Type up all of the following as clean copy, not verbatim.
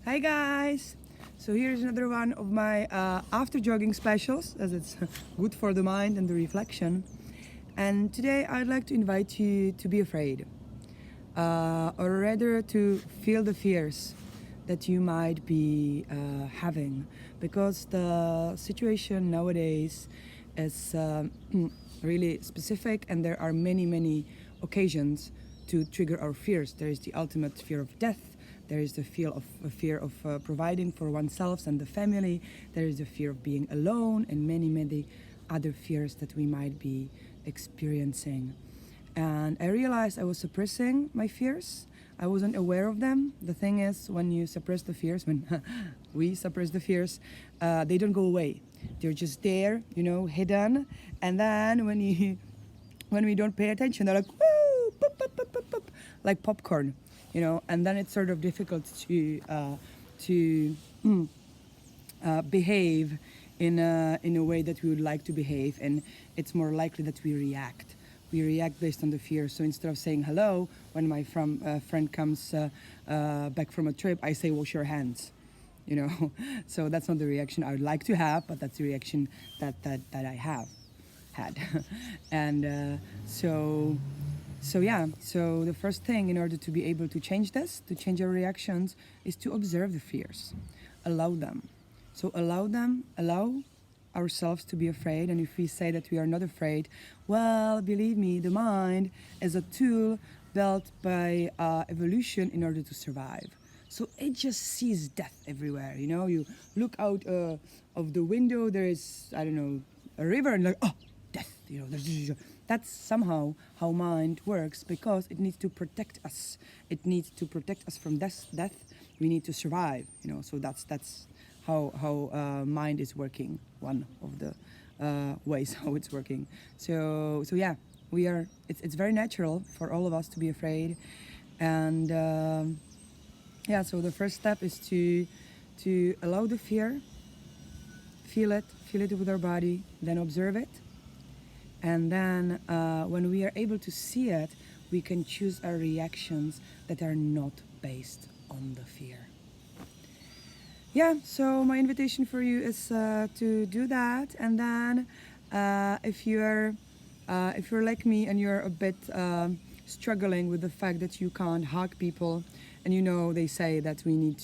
Hi guys! So here's another one of my after jogging specials, as it's good for the mind and the reflection. And today I'd like to invite you to be afraid, or rather to feel the fears that you might be having, because the situation nowadays is really specific, and there are many occasions to trigger our fears. There is the ultimate fear of death. There is the fear of providing for oneself and the family. There is the fear of being alone, and many other fears that we might be experiencing. And I realized I was suppressing my fears. I wasn't aware of them. The thing is, when you suppress the fears, when we suppress the fears, they don't go away. They're just there, hidden. And then when we don't pay attention, they're like, woo, pop, pop, pop, pop, pop, like popcorn, and then it's sort of difficult to behave in a way that we would like to behave, and it's more likely that we react. We react based on the fear. So instead of saying hello when my friend comes back from a trip, I say wash your hands. So that's not the reaction I would like to have, but that's the reaction that I have had. And so the first thing in order to be able to change this, to change our reactions, is to observe the fears, allow them. So allow ourselves to be afraid. And if we say that we are not afraid, well, believe me, the mind is a tool built by evolution in order to survive. So it just sees death everywhere. You look out of the window, there is, I don't know, a river, and like, oh, death. That's somehow how mind works, because it needs to protect us. It needs to protect us from death. We need to survive. So that's how mind is working. One of the ways how it's working. So yeah, we are. It's very natural for all of us to be afraid, and so the first step is to allow the fear, feel it with our body, then observe it. And then when we are able to see it, we can choose our reactions that are not based on the fear. Yeah, so my invitation for you is to do that. And then if you're like me and you're a bit struggling with the fact that you can't hug people, and they say that we need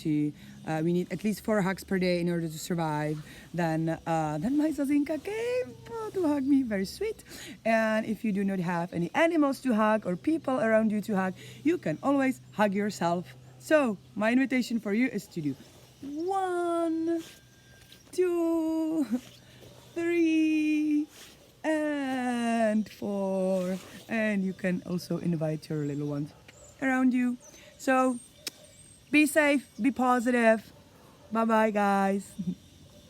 at least 4 hugs per day in order to survive, then my Zazinka came to hug me, very sweet. And if you do not have any animals to hug or people around you to hug, you can always hug yourself. So my invitation for you is to do 1, 2, 3, and 4. And you can also invite your little ones around you. So be safe, be positive. Bye bye, guys.